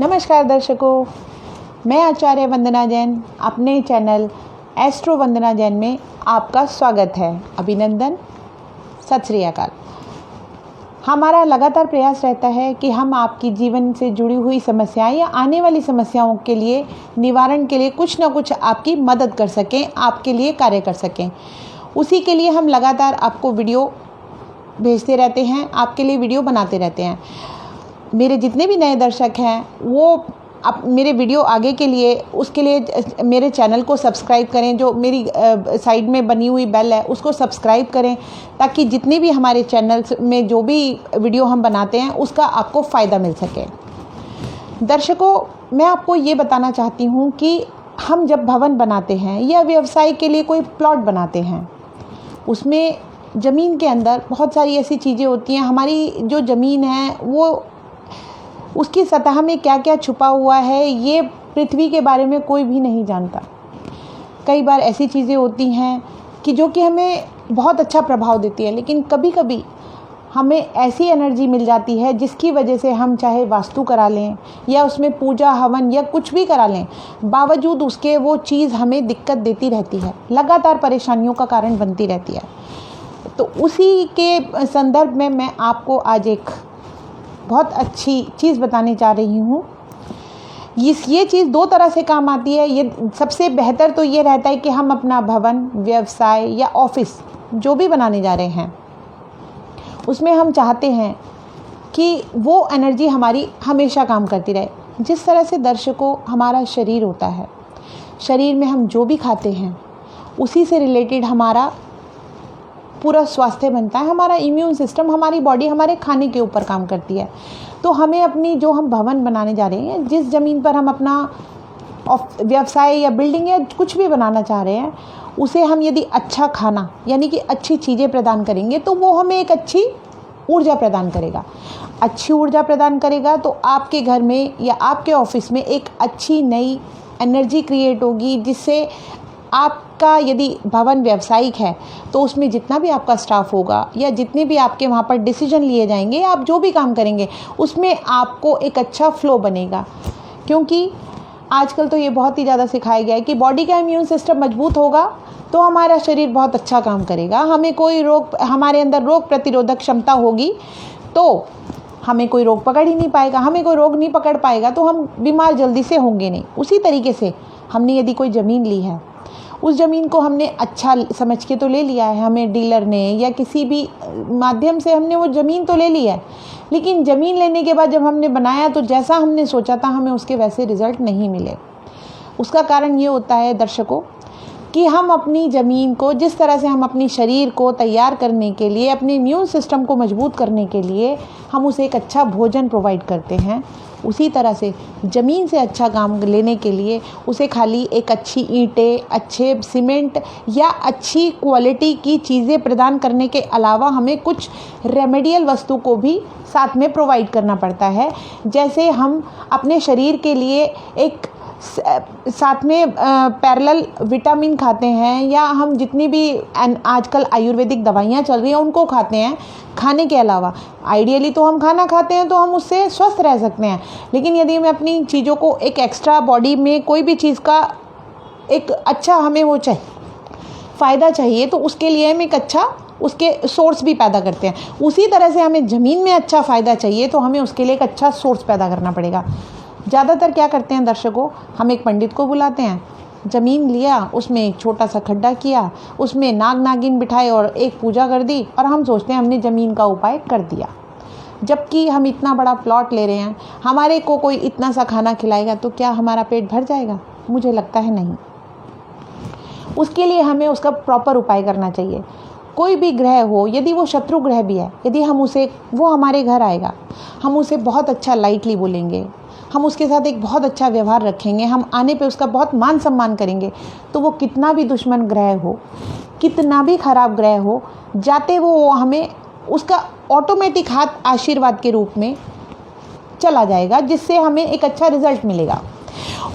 नमस्कार दर्शकों, मैं आचार्य वंदना जैन अपने चैनल एस्ट्रो वंदना जैन में आपका स्वागत है। अभिनंदन, सत श्री अकाल। हमारा लगातार प्रयास रहता है कि हम आपकी जीवन से जुड़ी हुई समस्याएं या आने वाली समस्याओं के लिए निवारण के लिए कुछ ना कुछ आपकी मदद कर सकें, आपके लिए कार्य कर सकें। उसी के लिए हम लगातार आपको वीडियो भेजते रहते हैं, आपके लिए वीडियो बनाते रहते हैं। मेरे जितने भी नए दर्शक हैं वो अब मेरे वीडियो आगे के लिए उसके लिए मेरे चैनल को सब्सक्राइब करें। जो मेरी साइड में बनी हुई बेल है उसको सब्सक्राइब करें, ताकि जितने भी हमारे चैनल में जो भी वीडियो हम बनाते हैं उसका आपको फ़ायदा मिल सके। दर्शकों, मैं आपको ये बताना चाहती हूँ कि हम जब भवन बनाते हैं या व्यवसाय के लिए कोई प्लॉट बनाते हैं, उसमें ज़मीन के अंदर बहुत सारी ऐसी चीज़ें होती हैं। हमारी जो ज़मीन है वो उसकी सतह में क्या क्या छुपा हुआ है ये पृथ्वी के बारे में कोई भी नहीं जानता। कई बार ऐसी चीज़ें होती हैं कि जो कि हमें बहुत अच्छा प्रभाव देती है, लेकिन कभी कभी हमें ऐसी एनर्जी मिल जाती है जिसकी वजह से हम चाहे वास्तु करा लें या उसमें पूजा हवन या कुछ भी करा लें, बावजूद उसके वो चीज़ हमें दिक्कत देती रहती है, लगातार परेशानियों का कारण बनती रहती है। तो उसी के संदर्भ में मैं आपको आज एक बहुत अच्छी चीज़ बताने जा रही हूँ। ये चीज़ दो तरह से काम आती है। ये सबसे बेहतर तो ये रहता है कि हम अपना भवन, व्यवसाय या ऑफिस जो भी बनाने जा रहे हैं उसमें हम चाहते हैं कि वो एनर्जी हमारी हमेशा काम करती रहे। जिस तरह से दर्शकों हमारा शरीर होता है, शरीर में हम जो भी खाते हैं उसी से रिलेटेड हमारा पूरा स्वास्थ्य बनता है। हमारा इम्यून सिस्टम, हमारी बॉडी हमारे खाने के ऊपर काम करती है। तो हमें अपनी जो हम भवन बनाने जा रहे हैं, जिस ज़मीन पर हम अपना व्यवसाय या बिल्डिंग या कुछ भी बनाना चाह रहे हैं, उसे हम यदि अच्छा खाना यानी कि अच्छी चीज़ें प्रदान करेंगे तो वो हमें एक अच्छी ऊर्जा प्रदान करेगा। अच्छी ऊर्जा प्रदान करेगा तो आपके घर में या आपके ऑफिस में एक अच्छी नई एनर्जी क्रिएट होगी, जिससे आपका यदि भवन व्यावसायिक है तो उसमें जितना भी आपका स्टाफ होगा या जितने भी आपके वहाँ पर डिसीजन लिए जाएंगे, आप जो भी काम करेंगे उसमें आपको एक अच्छा फ्लो बनेगा। क्योंकि आजकल तो ये बहुत ही ज़्यादा सिखाया गया है कि बॉडी का इम्यून सिस्टम मजबूत होगा तो हमारा शरीर बहुत अच्छा काम करेगा। हमें कोई रोग, हमारे अंदर रोग प्रतिरोधक क्षमता होगी तो हमें कोई रोग पकड़ ही नहीं पाएगा। हमें कोई रोग नहीं पकड़ पाएगा तो हम बीमार जल्दी से होंगे नहीं। उसी तरीके से हमने यदि कोई ज़मीन ली है, उस ज़मीन को हमने अच्छा समझ के तो ले लिया है, हमें डीलर ने या किसी भी माध्यम से हमने वो ज़मीन तो ले लिया है, लेकिन ज़मीन लेने के बाद जब हमने बनाया तो जैसा हमने सोचा था हमें उसके वैसे रिज़ल्ट नहीं मिले। उसका कारण ये होता है दर्शकों कि हम अपनी ज़मीन को, जिस तरह से हम अपनी शरीर को तैयार करने के लिए, अपने इम्यून सिस्टम को मजबूत करने के लिए हम उसे एक अच्छा भोजन प्रोवाइड करते हैं, उसी तरह से ज़मीन से अच्छा काम लेने के लिए उसे खाली एक अच्छी ईंटें, अच्छे सीमेंट या अच्छी क्वालिटी की चीज़ें प्रदान करने के अलावा हमें कुछ रेमेडियल वस्तु को भी साथ में प्रोवाइड करना पड़ता है। जैसे हम अपने शरीर के लिए एक साथ में पैरेलल विटामिन खाते हैं, या हम जितनी भी आजकल आयुर्वेदिक दवाइयाँ चल रही हैं उनको खाते हैं। खाने के अलावा आइडियली तो हम खाना खाते हैं तो हम उससे स्वस्थ रह सकते हैं, लेकिन यदि हमें अपनी चीज़ों को एक एक्स्ट्रा बॉडी में कोई भी चीज़ का एक अच्छा हमें वो चाहिए, फ़ायदा चाहिए, तो उसके लिए हम एक अच्छा उसके सोर्स भी पैदा करते हैं। उसी तरह से हमें ज़मीन में अच्छा फ़ायदा चाहिए तो हमें उसके लिए एक अच्छा सोर्स पैदा करना पड़ेगा। ज़्यादातर क्या करते हैं दर्शकों, हम एक पंडित को बुलाते हैं, ज़मीन लिया, उसमें एक छोटा सा खड्डा किया, उसमें नाग नागिन बिठाए और एक पूजा कर दी और हम सोचते हैं हमने ज़मीन का उपाय कर दिया। जबकि हम इतना बड़ा प्लॉट ले रहे हैं, हमारे को कोई इतना सा खाना खिलाएगा तो क्या हमारा पेट भर जाएगा? मुझे लगता है नहीं। उसके लिए हमें उसका प्रॉपर उपाय करना चाहिए। कोई भी ग्रह हो, यदि वो शत्रु ग्रह भी है, यदि हम उसे, वो हमारे घर आएगा, हम उसे बहुत अच्छा लाइटली बोलेंगे, हम उसके साथ एक बहुत अच्छा व्यवहार रखेंगे, हम आने पे उसका बहुत मान सम्मान करेंगे, तो वो कितना भी दुश्मन ग्रह हो, कितना भी खराब ग्रह हो, जाते वो हमें उसका ऑटोमेटिक हाथ आशीर्वाद के रूप में चला जाएगा, जिससे हमें एक अच्छा रिजल्ट मिलेगा।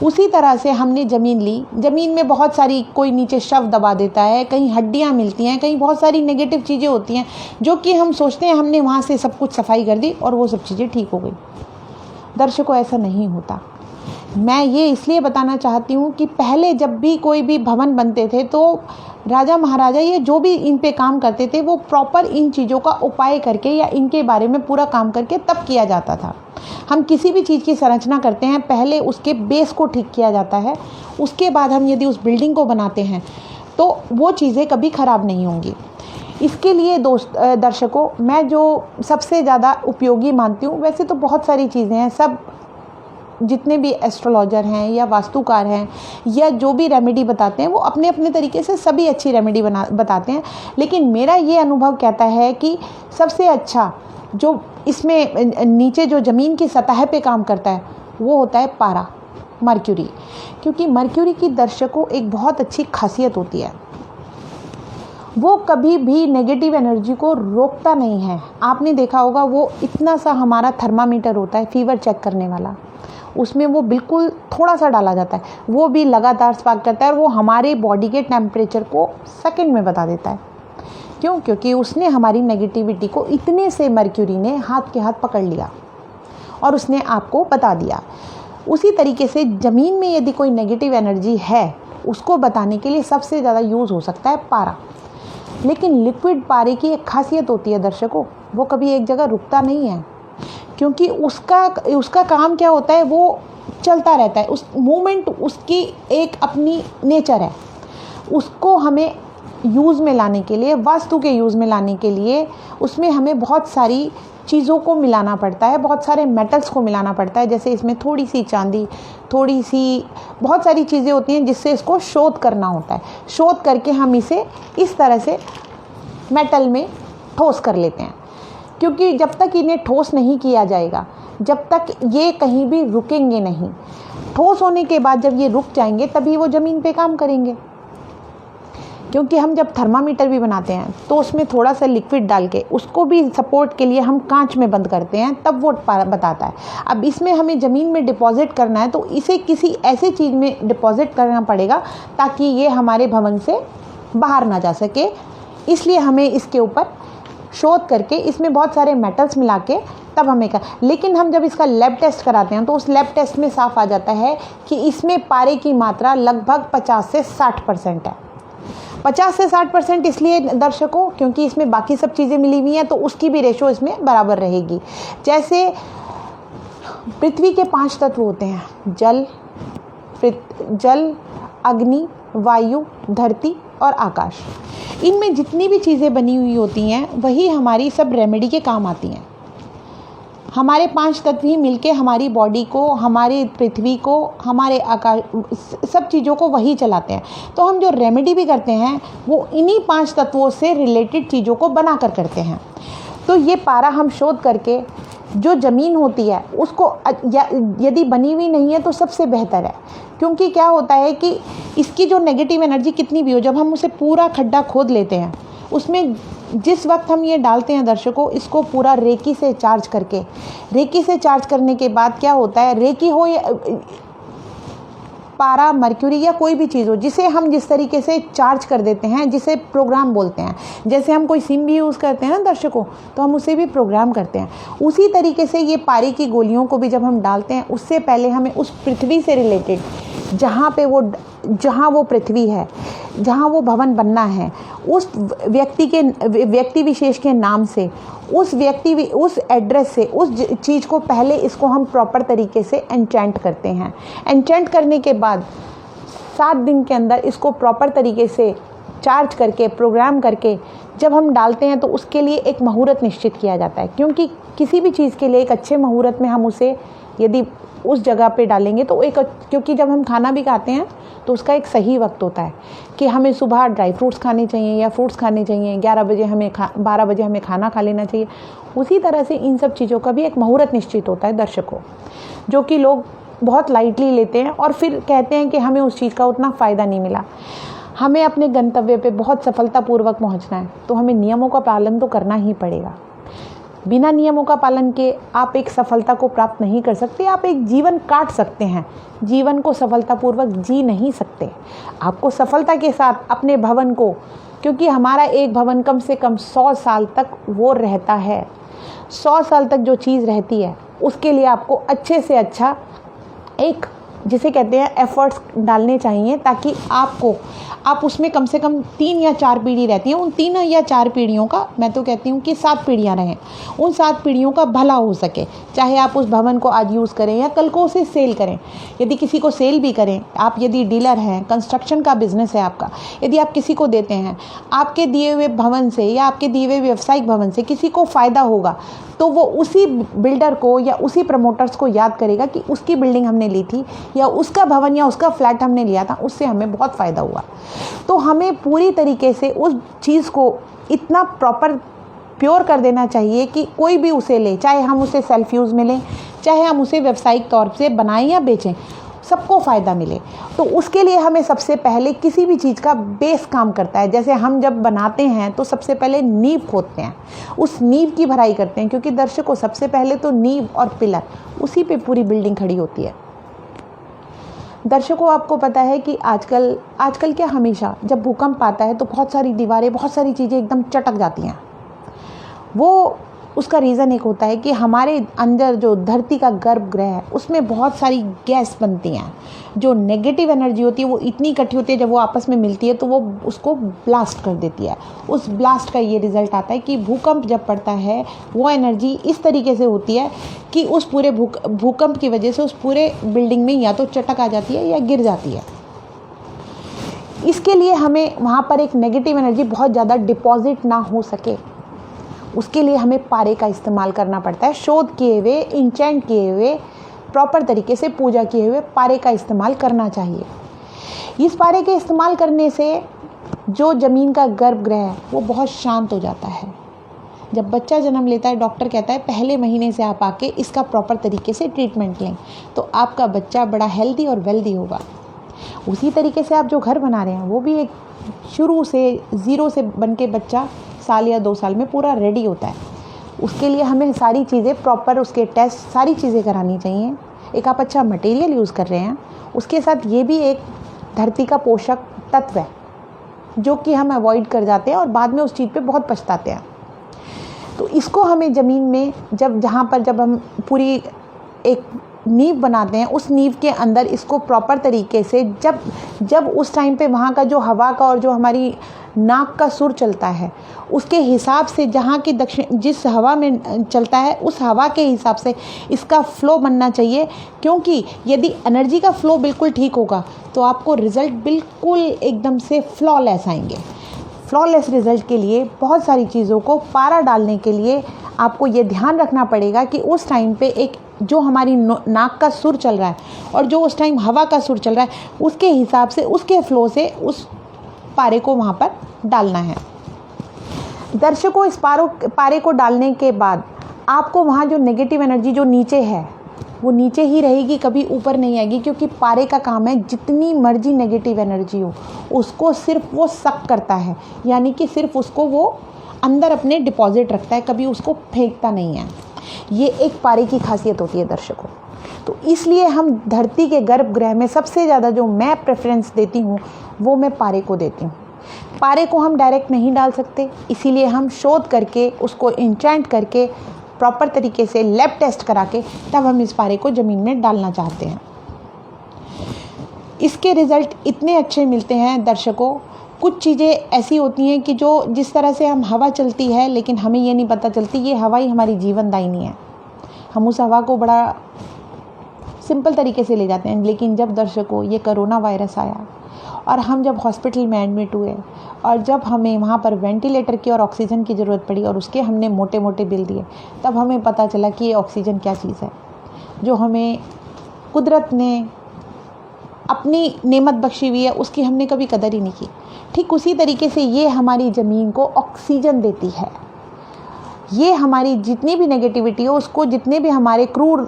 उसी तरह से हमने ज़मीन ली, ज़मीन में बहुत सारी, कोई नीचे शव दबा देता है, कहीं हड्डियाँ मिलती हैं, कहीं बहुत सारी नेगेटिव चीज़ें होती हैं जो कि हम सोचते हैं हमने वहाँ से सब कुछ सफाई कर दी और वो सब चीज़ें ठीक हो गई। दर्शकों ऐसा नहीं होता। मैं ये इसलिए बताना चाहती हूँ कि पहले जब भी कोई भी भवन बनते थे तो राजा महाराजा ये जो भी इन पे काम करते थे वो प्रॉपर इन चीज़ों का उपाय करके या इनके बारे में पूरा काम करके तब किया जाता था। हम किसी भी चीज़ की संरचना करते हैं, पहले उसके बेस को ठीक किया जाता है, उसके बाद हम यदि उस बिल्डिंग को बनाते हैं तो वो चीज़ें कभी ख़राब नहीं होंगी। इसके लिए दर्शकों, मैं जो सबसे ज़्यादा उपयोगी मानती हूँ, वैसे तो बहुत सारी चीज़ें हैं, सब जितने भी एस्ट्रोलॉजर हैं या वास्तुकार हैं या जो भी रेमेडी बताते हैं वो अपने अपने तरीके से सभी अच्छी रेमेडी बताते हैं, लेकिन मेरा ये अनुभव कहता है कि सबसे अच्छा जो इसमें नीचे जो ज़मीन की सतह पे काम करता है वो होता है पारा, मर्क्यूरी। क्योंकि मर्क्यूरी की दर्शकों एक बहुत अच्छी खासियत होती है, वो कभी भी नेगेटिव एनर्जी को रोकता नहीं है। आपने देखा होगा वो इतना सा हमारा थर्मामीटर होता है फीवर चेक करने वाला, उसमें वो बिल्कुल थोड़ा सा डाला जाता है, वो भी लगातार स्पार्क करता है और वो हमारे बॉडी के टेम्परेचर को सेकंड में बता देता है। क्यों? क्योंकि उसने हमारी नेगेटिविटी को इतने से मर्क्यूरी ने हाथ के हाथ पकड़ लिया और उसने आपको बता दिया। उसी तरीके से ज़मीन में यदि कोई नेगेटिव एनर्जी है उसको बताने के लिए सबसे ज़्यादा यूज़ हो सकता है पारा। लेकिन लिक्विड पारे की एक खासियत होती है दर्शकों, वो कभी एक जगह रुकता नहीं है, क्योंकि उसका काम क्या होता है, वो चलता रहता है। उस मूवमेंट उसकी एक अपनी नेचर है। उसको हमें यूज़ में लाने के लिए, वास्तु के यूज़ में लाने के लिए उसमें हमें बहुत सारी चीज़ों को मिलाना पड़ता है, बहुत सारे मेटल्स को मिलाना पड़ता है। जैसे इसमें थोड़ी सी चांदी, थोड़ी सी बहुत सारी चीज़ें होती हैं जिससे इसको शोध करना होता है। शोध करके हम इसे इस तरह से मेटल में ठोस कर लेते हैं, क्योंकि जब तक इन्हें ठोस नहीं किया जाएगा, जब तक ये कहीं भी रुकेंगे नहीं। ठोस होने के बाद जब ये रुक जाएंगे तभी वो ज़मीन पे काम करेंगे। क्योंकि हम जब थर्मामीटर भी बनाते हैं तो उसमें थोड़ा सा लिक्विड डाल के उसको भी सपोर्ट के लिए हम कांच में बंद करते हैं, तब वो बताता है। अब इसमें हमें ज़मीन में डिपॉजिट करना है तो इसे किसी ऐसे चीज़ में डिपॉजिट करना पड़ेगा ताकि ये हमारे भवन से बाहर ना जा सके। इसलिए हमें इसके ऊपर शोध करके इसमें बहुत सारे मेटल्स मिला के तब हमें लेकिन हम जब इसका लैब टेस्ट कराते हैं तो उस लैब टेस्ट में साफ आ जाता है कि इसमें पारे की मात्रा लगभग 50 से 60% है। 50 से 60% इसलिए दर्शकों क्योंकि इसमें बाकी सब चीज़ें मिली हुई हैं, तो उसकी भी रेशो इसमें बराबर रहेगी। जैसे पृथ्वी के 5 तत्व होते हैं, जल, अग्नि, वायु, धरती और आकाश। इनमें जितनी भी चीज़ें बनी हुई होती हैं वही हमारी सब रेमेडी के काम आती हैं। हमारे 5 तत्व ही मिलके हमारी बॉडी को, हमारी पृथ्वी को, हमारे आकाश, सब चीज़ों को वही चलाते हैं। तो हम जो रेमेडी भी करते हैं वो इन्हीं 5 तत्वों से रिलेटेड चीज़ों को बना कर करते हैं। तो ये पारा हम शोध करके जो ज़मीन होती है उसको यदि बनी हुई नहीं है तो सबसे बेहतर है। क्योंकि क्या होता है कि इसकी जो नेगेटिव एनर्जी कितनी भी हो, जब हम उसे पूरा खड्डा खोद लेते हैं उसमें जिस वक्त हम ये डालते हैं दर्शकों, इसको पूरा रेकी से चार्ज करके, रेकी से चार्ज करने के बाद क्या होता है, रेकी हो या पारा, मर्क्यूरी या कोई भी चीज़ हो, जिसे हम जिस तरीके से चार्ज कर देते हैं, जिसे प्रोग्राम बोलते हैं। जैसे हम कोई सिम भी यूज़ करते हैं ना दर्शकों, तो हम उसे भी प्रोग्राम करते हैं। उसी तरीके से ये पारे की गोलियों को भी जब हम डालते हैं उससे पहले हमें उस पृथ्वी से रिलेटेड जहाँ वो पृथ्वी है, जहाँ वो भवन बनना है, उस व्यक्ति विशेष के नाम से, उस एड्रेस से, उस चीज़ को पहले इसको हम प्रॉपर तरीके से एन्चेंट करते हैं। एन्चेंट करने के बाद 7 दिन के अंदर इसको प्रॉपर तरीके से चार्ज करके, प्रोग्राम करके जब हम डालते हैं तो उसके लिए एक मुहूर्त निश्चित किया जाता है। क्योंकि किसी भी चीज़ के लिए एक अच्छे मुहूर्त में हम उसे यदि उस जगह पे डालेंगे तो क्योंकि जब हम खाना भी खाते हैं तो उसका एक सही वक्त होता है कि हमें सुबह ड्राई फ्रूट्स खाने चाहिए या फ्रूट्स खाने चाहिए, 12 बजे हमें खाना खा लेना चाहिए। उसी तरह से इन सब चीज़ों का भी एक मुहूर्त निश्चित होता है दर्शकों, जो कि लोग बहुत लाइटली लेते हैं और फिर कहते हैं कि हमें उस चीज़ का उतना फ़ायदा नहीं मिला। हमें अपने गंतव्य पे बहुत सफलतापूर्वक पहुंचना है तो हमें नियमों का पालन तो करना ही पड़ेगा। बिना नियमों का पालन किए आप एक सफलता को प्राप्त नहीं कर सकते। आप एक जीवन काट सकते हैं, जीवन को सफलतापूर्वक जी नहीं सकते। आपको सफलता के साथ अपने भवन को, क्योंकि हमारा एक भवन कम से कम 100 साल तक वो रहता है, 100 साल तक जो चीज़ रहती है उसके लिए आपको अच्छे से अच्छा एक, जिसे कहते हैं, एफर्ट्स डालने चाहिए, ताकि आप उसमें कम से कम 3 या 4 पीढ़ी रहती हैं, उन 3 या 4 पीढ़ियों का, मैं तो कहती हूँ कि 7 पीढ़ियाँ रहें, उन 7 पीढ़ियों का भला हो सके। चाहे आप उस भवन को आज यूज़ करें या कल को उसे सेल करें। यदि किसी को सेल भी करें, आप यदि डीलर हैं, कंस्ट्रक्शन का बिजनेस है आपका, यदि आप किसी को देते हैं, आपके दिए हुए भवन से या आपके दिए हुए व्यावसायिक भवन से किसी को फ़ायदा होगा, तो वो उसी बिल्डर को या उसी प्रमोटर्स को याद करेगा कि उसकी बिल्डिंग हमने ली थी या उसका भवन या उसका फ्लैट हमने लिया था, उससे हमें बहुत फ़ायदा हुआ। तो हमें पूरी तरीके से उस चीज़ को इतना प्रॉपर प्योर कर देना चाहिए कि कोई भी उसे ले, चाहे हम उसे सेल्फ यूज़ में लें, चाहे हम उसे व्यावसायिक तौर से बनाएं या बेचें, सबको फ़ायदा मिले। तो उसके लिए हमें सबसे पहले किसी भी चीज़ का बेस काम करता है। जैसे हम जब बनाते हैं तो सबसे पहले नींव खोदते हैं, उस नींव की भराई करते हैं, क्योंकि दर्शकों सबसे पहले तो नींव और पिलर, उसी पे पूरी बिल्डिंग खड़ी होती है। दर्शकों आपको पता है कि आजकल क्या, हमेशा जब भूकंप आता है तो बहुत सारी दीवारें, बहुत सारी चीज़ें एकदम चटक जाती हैं। वो उसका रीज़न एक होता है कि हमारे अंदर जो धरती का गर्भगृह है उसमें बहुत सारी गैस बनती हैं। जो नेगेटिव एनर्जी होती है वो इतनी इकट्ठी होती है, जब वो आपस में मिलती है तो वो उसको ब्लास्ट कर देती है। उस ब्लास्ट का ये रिज़ल्ट आता है कि भूकंप जब पड़ता है वो एनर्जी इस तरीके से होती है कि उस पूरे भूकंप की वजह से उस पूरे बिल्डिंग में या तो चटक आ जाती है या गिर जाती है। इसके लिए हमें वहाँ पर एक नेगेटिव एनर्जी बहुत ज़्यादा डिपॉजिट ना हो सके, उसके लिए हमें पारे का इस्तेमाल करना पड़ता है। शोध किए हुए, इंचेंट किए हुए, प्रॉपर तरीके से पूजा किए हुए पारे का इस्तेमाल करना चाहिए। इस पारे के इस्तेमाल करने से जो ज़मीन का गर्भगृह है वो बहुत शांत हो जाता है। जब बच्चा जन्म लेता है, डॉक्टर कहता है पहले महीने से आप आके इसका प्रॉपर तरीके से ट्रीटमेंट लें, तो आपका बच्चा बड़ा हेल्दी और वेल्दी होगा। उसी तरीके से आप जो घर बना रहे हैं वो भी एक शुरू से ज़ीरो से बन के बच्चा साल या 2 साल में पूरा रेडी होता है। उसके लिए हमें सारी चीज़ें प्रॉपर, उसके टेस्ट, सारी चीज़ें करानी चाहिए। एक आप अच्छा मटेरियल यूज़ कर रहे हैं, उसके साथ ये भी एक धरती का पोषक तत्व है जो कि हम अवॉइड कर जाते हैं और बाद में उस चीज़ पे बहुत पछताते हैं। तो इसको हमें ज़मीन में जब हम पूरी एक नींव बनाते हैं, उस नींव के अंदर इसको प्रॉपर तरीके से जब उस टाइम पे वहाँ का जो हवा का और जो हमारी नाक का सुर चलता है उसके हिसाब से, जहाँ की दक्षिण जिस हवा में चलता है उस हवा के हिसाब से इसका फ़्लो बनना चाहिए। क्योंकि यदि एनर्जी का फ़्लो बिल्कुल ठीक होगा तो आपको रिज़ल्ट बिल्कुल एकदम से फ्लॉलेस आएंगे। फ्लॉलेस रिज़ल्ट के लिए बहुत सारी चीज़ों को पारा डालने के लिए आपको ये ध्यान रखना पड़ेगा कि उस टाइम पे एक जो हमारी नाक का सुर चल रहा है और जो उस टाइम हवा का सुर चल रहा है उसके हिसाब से, उसके फ्लो से उस पारे को वहाँ पर डालना है। दर्शकों, इस पारे को डालने के बाद आपको वहाँ जो नेगेटिव एनर्जी जो नीचे है वो नीचे ही रहेगी, कभी ऊपर नहीं आएगी, क्योंकि पारे का काम है जितनी मर्जी नेगेटिव एनर्जी हो उसको सिर्फ वो सक करता है, यानी कि सिर्फ उसको वो अंदर अपने डिपॉजिट रखता है, कभी उसको फेंकता नहीं है। ये एक पारे की खासियत होती है दर्शकों। तो इसलिए हम धरती के गर्भगृह में सबसे ज़्यादा जो मैं प्रेफरेंस देती हूँ वो मैं पारे को देती हूँ। पारे को हम डायरेक्ट नहीं डाल सकते, इसीलिए हम शोध करके, उसको इंचेंट करके, प्रॉपर तरीके से लैब टेस्ट करा के तब हम इस पारे को ज़मीन में डालना चाहते हैं। इसके रिज़ल्ट इतने अच्छे मिलते हैं दर्शकों। कुछ चीज़ें ऐसी होती हैं कि जिस तरह से हम हवा चलती है, लेकिन हमें ये नहीं पता चलती ये हवा ही हमारी जीवनदायिनी है। हम उस हवा को बड़ा सिंपल तरीके से ले जाते हैं। लेकिन जब दर्शकों ये कोरोना वायरस आया और हम जब हॉस्पिटल में एडमिट हुए और जब हमें वहाँ पर वेंटिलेटर की और ऑक्सीजन की ज़रूरत पड़ी और उसके हमने मोटे मोटे बिल दिए, तब हमें पता चला कि ये ऑक्सीजन क्या चीज़ है, जो हमें कुदरत ने अपनी नेमत बख्शी हुई है, उसकी हमने कभी कदर ही नहीं की। ठीक उसी तरीके से ये हमारी ज़मीन को ऑक्सीजन देती है। ये हमारी जितनी भी नेगेटिविटी है उसको, जितने भी हमारे क्रूर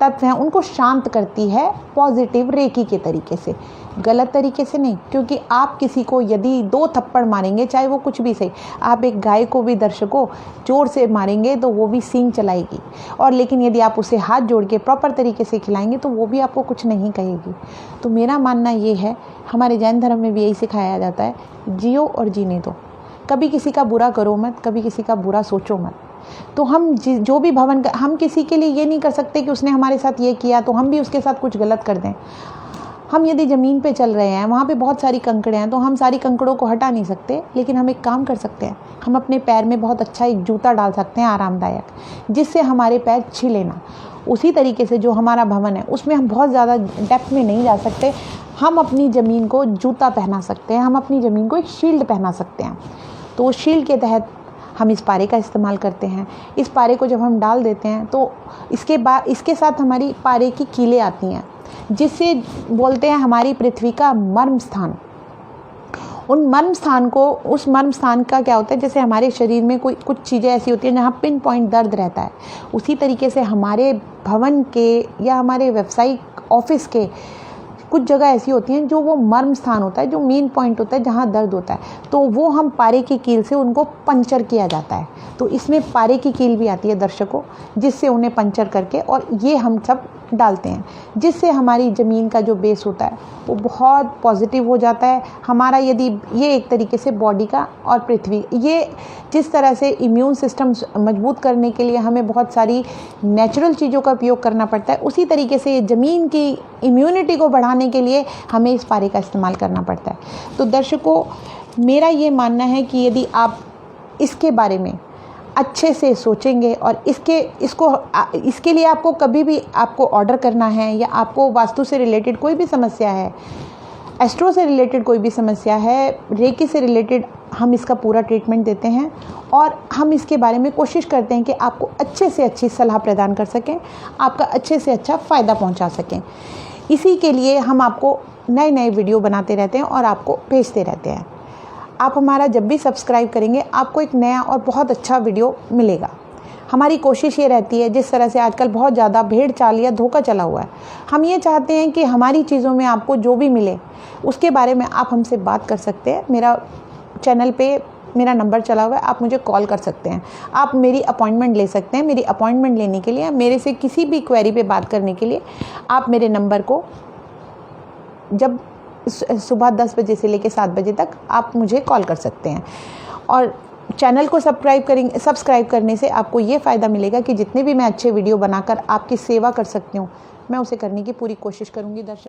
तत्व हैं उनको शांत करती है पॉजिटिव रेकी के तरीके से, गलत तरीके से नहीं। क्योंकि आप किसी को यदि 2 थप्पड़ मारेंगे, चाहे वो कुछ भी सही, आप एक गाय को भी दर्शकों जोर से मारेंगे तो वो भी सींग चलाएगी, और लेकिन यदि आप उसे हाथ जोड़ के प्रॉपर तरीके से खिलाएंगे तो वो भी आपको कुछ नहीं कहेगी। तो मेरा मानना ये है, हमारे जैन धर्म में भी यही सिखाया जाता है, जियो और जीने दो, कभी किसी का बुरा करो मत, कभी किसी का बुरा सोचो मत। तो हम जो भी भवन, हम किसी के लिए ये नहीं कर सकते कि उसने हमारे साथ ये किया तो हम भी उसके साथ कुछ गलत कर दें। हम यदि ज़मीन पे चल रहे हैं, वहाँ पे बहुत सारी कंकड़े हैं, तो हम सारी कंकड़ों को हटा नहीं सकते, लेकिन हम एक काम कर सकते हैं, हम अपने पैर में बहुत अच्छा एक जूता डाल सकते हैं आरामदायक, जिससे हमारे पैर छिले ना। उसी तरीके से जो हमारा भवन है उसमें हम बहुत ज़्यादा डेप्थ में नहीं जा सकते, हम अपनी ज़मीन को जूता पहना सकते हैं, हम अपनी ज़मीन को एक शील्ड पहना सकते हैं। तो उस शील्ड के तहत हम इस पारे का इस्तेमाल करते हैं। इस पारे को जब हम डाल देते हैं तो इसके साथ हमारी पारे की कीलें आती हैं, जिससे बोलते हैं हमारी पृथ्वी का मर्म स्थान। उन मर्म स्थान को, उस मर्म स्थान का क्या होता है, जैसे हमारे शरीर में कुछ चीज़ें ऐसी होती हैं जहाँ पिन पॉइंट दर्द रहता है, उसी तरीके से हमारे भवन के या हमारे व्यावसायिक ऑफिस के कुछ जगह ऐसी होती हैं जो वो मर्म स्थान होता है, जो मेन पॉइंट होता है जहाँ दर्द होता है, तो वो हम पारे की कील से उनको पंचर किया जाता है। तो इसमें पारे की कील भी आती है दर्शकों, जिससे उन्हें पंचर करके, और ये हम सब डालते हैं, जिससे हमारी ज़मीन का जो बेस होता है वो बहुत पॉजिटिव हो जाता है। हमारा यदि ये एक तरीके से बॉडी का और पृथ्वी, ये जिस तरह से इम्यून सिस्टम मजबूत करने के लिए हमें बहुत सारी नेचुरल चीज़ों का उपयोग करना पड़ता है, उसी तरीके से ज़मीन की इम्यूनिटी को बढ़ाने के लिए हमें इस पारे का इस्तेमाल करना पड़ता है। तो दर्शकों, मेरा ये मानना है कि यदि आप इसके बारे में अच्छे से सोचेंगे और इसके लिए आपको कभी भी आपको ऑर्डर करना है, या आपको वास्तु से रिलेटेड कोई भी समस्या है, एस्ट्रो से रिलेटेड कोई भी समस्या है, रेकी से रिलेटेड, हम इसका पूरा ट्रीटमेंट देते हैं और हम इसके बारे में कोशिश करते हैं कि आपको अच्छे से अच्छी सलाह प्रदान कर सकें, आपका अच्छे से अच्छा फ़ायदा पहुंचा सकें। इसी के लिए हम आपको नए नए वीडियो बनाते रहते हैं और आपको भेजते रहते हैं। आप हमारा जब भी सब्सक्राइब करेंगे आपको एक नया और बहुत अच्छा वीडियो मिलेगा। हमारी कोशिश ये रहती है, जिस तरह से आजकल बहुत ज़्यादा भेड़ चाल या धोखा चला हुआ है, हम ये चाहते हैं कि हमारी चीज़ों में आपको जो भी मिले उसके बारे में आप हमसे बात कर सकते हैं। मेरा चैनल पे मेरा नंबर चला हुआ है, आप मुझे कॉल कर सकते हैं, आप मेरी अपॉइंटमेंट ले सकते हैं। मेरी अपॉइंटमेंट लेने के लिए, मेरे से किसी भी क्वेरी पे बात करने के लिए, आप मेरे नंबर को जब सुबह 10 बजे से लेकर 7 बजे तक आप मुझे कॉल कर सकते हैं। और चैनल को सब्सक्राइब करने से आपको ये फ़ायदा मिलेगा कि जितने भी मैं अच्छे वीडियो बनाकर आपकी सेवा कर सकती हूँ, मैं उसे करने की पूरी कोशिश करूँगी दर्शक।